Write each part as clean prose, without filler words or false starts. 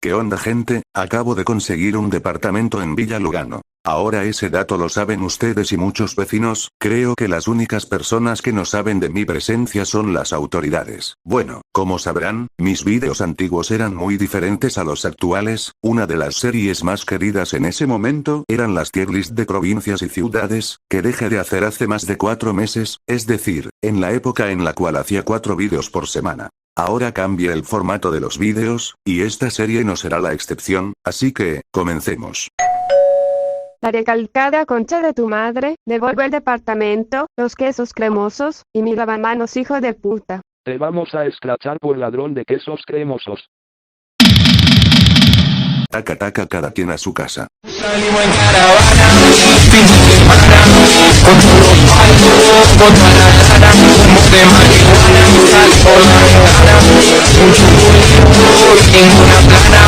¿Qué onda, gente? Acabo de conseguir un departamento en Villa Lugano. Ahora ese dato lo saben ustedes y muchos vecinos. Creo que las únicas personas que no saben de mi presencia son las autoridades. Bueno, como sabrán, mis vídeos antiguos eran muy diferentes a los actuales. Una de las series más queridas en ese momento eran las tier list de provincias y ciudades, que dejé de hacer hace más de 4 meses, es decir, en la época en la cual hacía 4 vídeos por semana. Ahora cambia el formato de los vídeos, y esta serie no será la excepción, así que, comencemos. La recalcada concha de tu madre, devuelve el departamento, los quesos cremosos, y mi lavamanos, hijo de puta. Te vamos a escrachar por ladrón de quesos cremosos. Taca taca, cada quien a su casa. Salimos en caravana, fin de semana, con todos los palos, con toda la lana, humo de marihuana, sal por la ventana, mucho ruido y ninguna plana,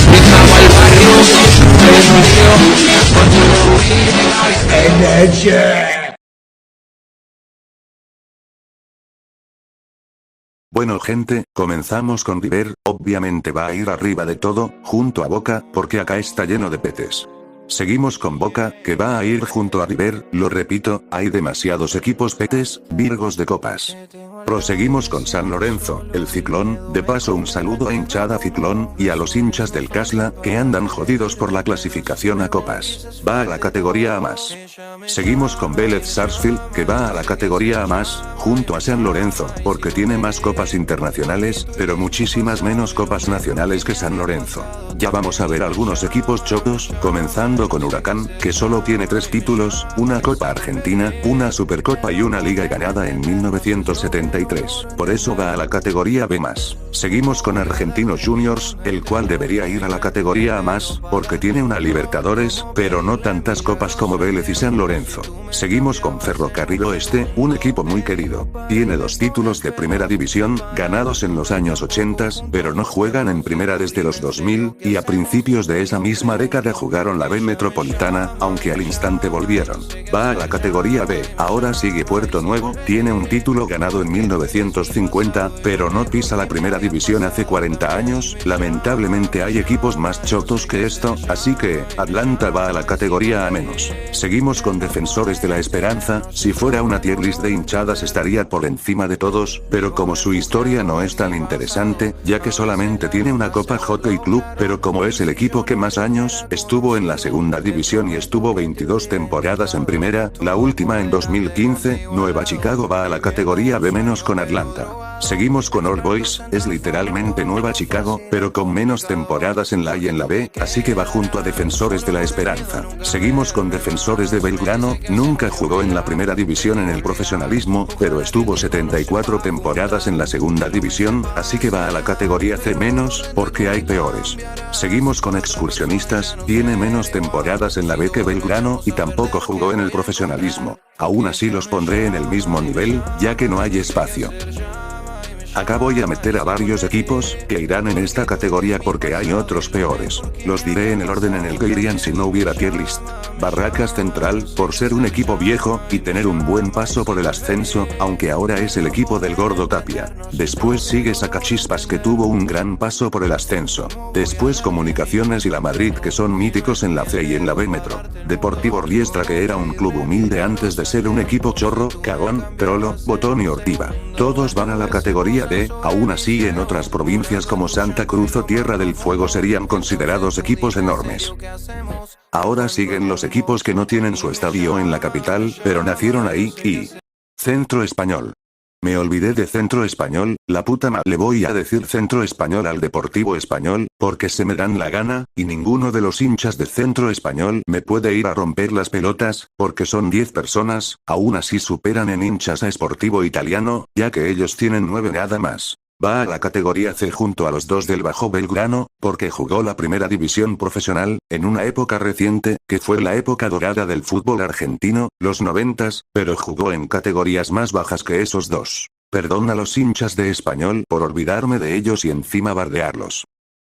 entramos al barrio, prendido, con todo energía. Bueno, gente, comenzamos con River. Obviamente va a ir arriba de todo, junto a Boca, porque acá está lleno de petes. Seguimos con Boca, que va a ir junto a River. Lo repito, hay demasiados equipos petes, virgos de copas. Proseguimos con San Lorenzo, el Ciclón. De paso, un saludo a hinchada Ciclón, y a los hinchas del Casla, que andan jodidos por la clasificación a copas. Va a la categoría A+. Seguimos con Vélez Sarsfield, que va a la categoría A+, junto a San Lorenzo, porque tiene más copas internacionales, pero muchísimas menos copas nacionales que San Lorenzo. Ya vamos a ver algunos equipos chotos, comenzando con Huracán, que solo tiene 3 títulos, una Copa Argentina, una Supercopa y una Liga ganada en 1973. Por eso va a la categoría B+. Seguimos con Argentinos Juniors, el cual debería ir a la categoría A+, porque tiene una Libertadores, pero no tantas copas como Vélez y San Lorenzo. Seguimos con Ferrocarril Oeste, un equipo muy querido. Tiene 2 títulos de primera división, ganados en los años 80, pero no juegan en primera desde los 2000, y a principios de esa misma década jugaron la B Metropolitana, aunque al instante volvieron. Va a la categoría B. Ahora sigue Puerto Nuevo, tiene un título ganado en 1950, pero no pisa la primera división hace 40 años. Lamentablemente hay equipos más chotos que esto, así que, Atlanta va a la categoría A-. Seguimos con Defensores de la Esperanza. Si fuera una tier list de hinchadas estaría por encima de todos, pero como su historia no es tan interesante, ya que solamente tiene una Copa Hockey Club, pero como es el equipo que más años estuvo en la segunda división y estuvo 22 temporadas en primera, la última en 2015, Nueva Chicago va a la categoría B- con Atlanta. Seguimos con All Boys, es literalmente Nueva Chicago, pero con menos temporadas en la A y en la B, así que va junto a Defensores de la Esperanza. Seguimos con Defensores de Belgrano, nunca jugó en la primera división en el profesionalismo, pero estuvo 74 temporadas en la segunda división, así que va a la categoría C-, porque hay peores. Seguimos con Excursionistas, tiene menos temporadas en la B que Belgrano, y tampoco jugó en el profesionalismo. Aún así los pondré en el mismo nivel, ya que no hay espacio. Acá voy a meter a varios equipos, que irán en esta categoría porque hay otros peores. Los diré en el orden en el que irían si no hubiera tier list. Barracas Central, por ser un equipo viejo, y tener un buen paso por el ascenso, aunque ahora es el equipo del Gordo Tapia. Después sigue Sacachispas, que tuvo un gran paso por el ascenso. Después Comunicaciones y la Madrid, que son míticos en la C y en la B Metro. Deportivo Riestra, que era un club humilde antes de ser un equipo chorro, cagón, trolo, botón y ortiva. Todos van a la categoría D. Aún así en otras provincias como Santa Cruz o Tierra del Fuego serían considerados equipos enormes. Ahora siguen los equipos que no tienen su estadio en la capital, pero nacieron ahí, y... Centro Español. Me olvidé de Centro Español, la puta madre. Le voy a decir Centro Español al Deportivo Español, porque se me dan la gana, y ninguno de los hinchas de Centro Español me puede ir a romper las pelotas, porque son 10 personas, aún así superan en hinchas a Sportivo Italiano, ya que ellos tienen 9 nada más. Va a la categoría C junto a los 2 del Bajo Belgrano, porque jugó la primera división profesional, en una época reciente, que fue la época dorada del fútbol argentino, los 90s, pero jugó en categorías más bajas que esos 2. Perdón a los hinchas de Español por olvidarme de ellos y encima bardearlos.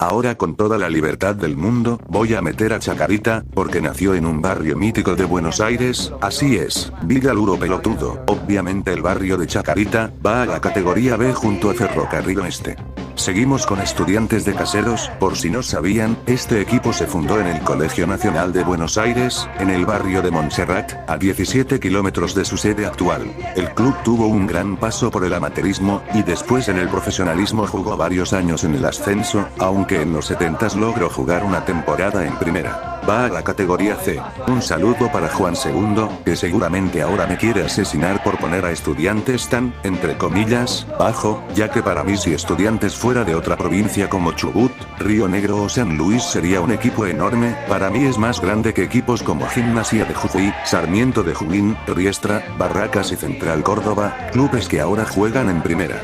Ahora con toda la libertad del mundo, voy a meter a Chacarita, porque nació en un barrio mítico de Buenos Aires, así es, Villa Luro pelotudo. Obviamente el barrio de Chacarita, va a la categoría B junto a Ferrocarril Oeste. Seguimos con Estudiantes de Caseros, por si no sabían, este equipo se fundó en el Colegio Nacional de Buenos Aires, en el barrio de Montserrat, a 17 kilómetros de su sede actual. El club tuvo un gran paso por el amateurismo, y después en el profesionalismo jugó varios años en el ascenso, aunque en los 70s logró jugar una temporada en primera. Va a la categoría C. Un saludo para Juan II, que seguramente ahora me quiere asesinar por poner a Estudiantes tan, entre comillas, bajo, ya que para mí si Estudiantes fuera de otra provincia como Chubut, Río Negro o San Luis sería un equipo enorme, para mí es más grande que equipos como Gimnasia de Jujuy, Sarmiento de Junín, Riestra, Barracas y Central Córdoba, clubes que ahora juegan en primera.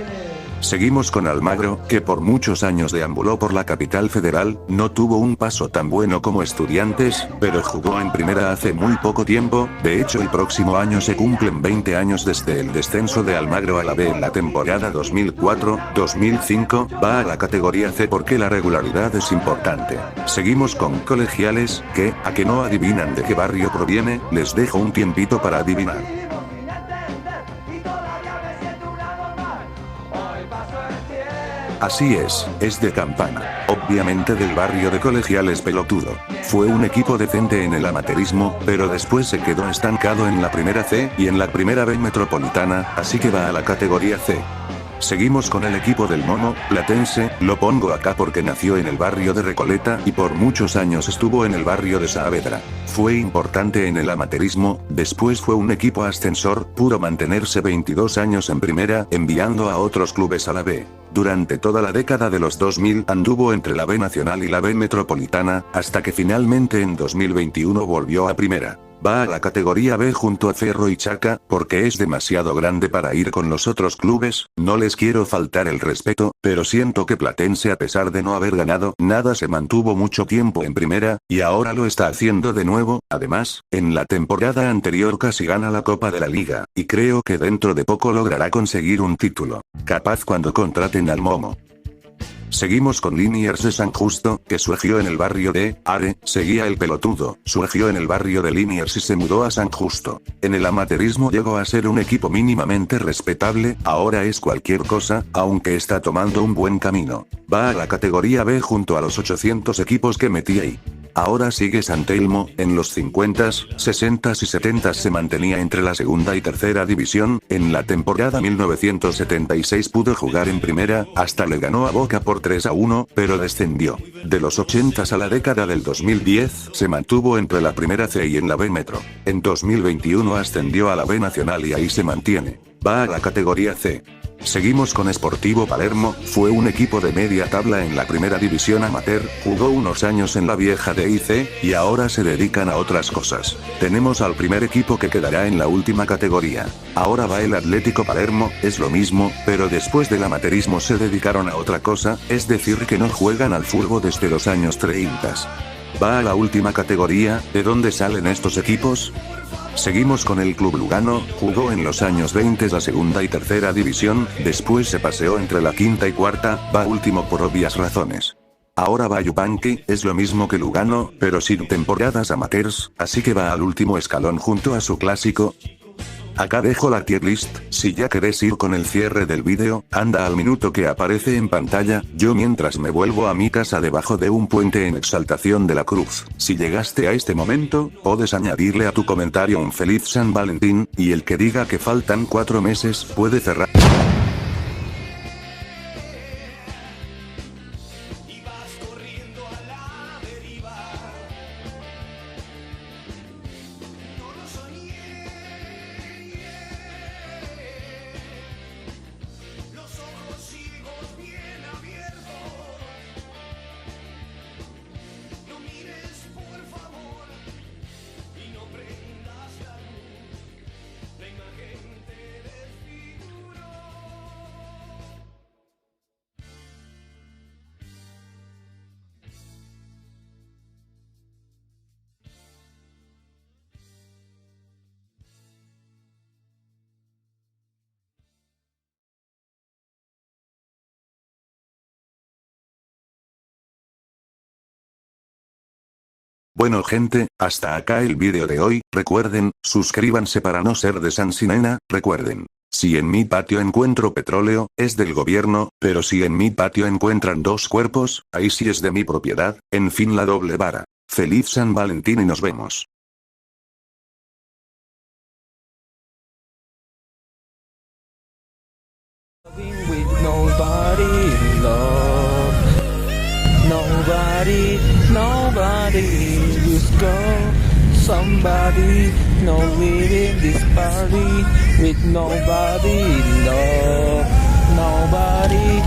Seguimos con Almagro, que por muchos años deambuló por la capital federal, no tuvo un paso tan bueno como Estudiantes, pero jugó en primera hace muy poco tiempo, de hecho el próximo año se cumplen 20 años desde el descenso de Almagro a la B en la temporada 2004-2005, va a la categoría C porque la regularidad es importante. Seguimos con Colegiales, que, a que no adivinan de qué barrio proviene, les dejo un tiempito para adivinar. Así es de Campana. Obviamente del barrio de Colegiales pelotudo. Fue un equipo decente en el amateurismo, pero después se quedó estancado en la primera C y en la primera B metropolitana, así que va a la categoría C. Seguimos con el equipo del Mono, Platense, lo pongo acá porque nació en el barrio de Recoleta y por muchos años estuvo en el barrio de Saavedra. Fue importante en el amateurismo, después fue un equipo ascensor, pudo mantenerse 22 años en primera, enviando a otros clubes a la B. Durante toda la década de los 2000 anduvo entre la B nacional y la B metropolitana, hasta que finalmente en 2021 volvió a primera. Va a la categoría B junto a Ferro y Chaca, porque es demasiado grande para ir con los otros clubes, no les quiero faltar el respeto, pero siento que Platense a pesar de no haber ganado nada se mantuvo mucho tiempo en primera, y ahora lo está haciendo de nuevo, además, en la temporada anterior casi gana la Copa de la Liga, y creo que dentro de poco logrará conseguir un título. Capaz cuando contraten al Momo. Seguimos con Liniers de San Justo, que surgió en el barrio de Are, seguía el pelotudo, surgió en el barrio de Liniers y se mudó a San Justo. En el amateurismo llegó a ser un equipo mínimamente respetable, ahora es cualquier cosa, aunque está tomando un buen camino. Va a la categoría B junto a los 800 equipos que metí ahí. Ahora sigue San Telmo, en los 50s, 60s y 70s se mantenía entre la segunda y tercera división, en la temporada 1976 pudo jugar en primera, hasta le ganó a Boca por 3-1, pero descendió. De los 80s a la década del 2010, se mantuvo entre la primera C y en la B Metro. En 2021 ascendió a la B Nacional y ahí se mantiene. Va a la categoría C. Seguimos con Sportivo Palermo, fue un equipo de media tabla en la primera división amateur, jugó unos años en la vieja DIC, y ahora se dedican a otras cosas. Tenemos al primer equipo que quedará en la última categoría. Ahora va el Atlético Palermo, es lo mismo, pero después del amateurismo se dedicaron a otra cosa, es decir que no juegan al fútbol desde los años 30. Va a la última categoría, ¿de dónde salen estos equipos? Seguimos con el Club Lugano, jugó en los años 20 la segunda y tercera división, después se paseó entre la quinta y cuarta, va último por obvias razones. Ahora va Yupanqui, es lo mismo que Lugano, pero sin temporadas amateurs, así que va al último escalón junto a su clásico. Acá dejo la tier list, si ya querés ir con el cierre del vídeo, anda al minuto que aparece en pantalla, yo mientras me vuelvo a mi casa debajo de un puente en Exaltación de la Cruz. Si llegaste a este momento, puedes añadirle a tu comentario un feliz San Valentín, y el que diga que faltan 4 meses, puede cerrar. Bueno gente, hasta acá el vídeo de hoy, recuerden, suscríbanse para no ser de Sansinena, recuerden. Si en mi patio encuentro petróleo, es del gobierno, pero si en mi patio encuentran 2 cuerpos, ahí sí es de mi propiedad, en fin la doble vara. Feliz San Valentín y nos vemos. With nobody in love, nobody will go. Somebody, no leaving this party with nobody in love, nobody.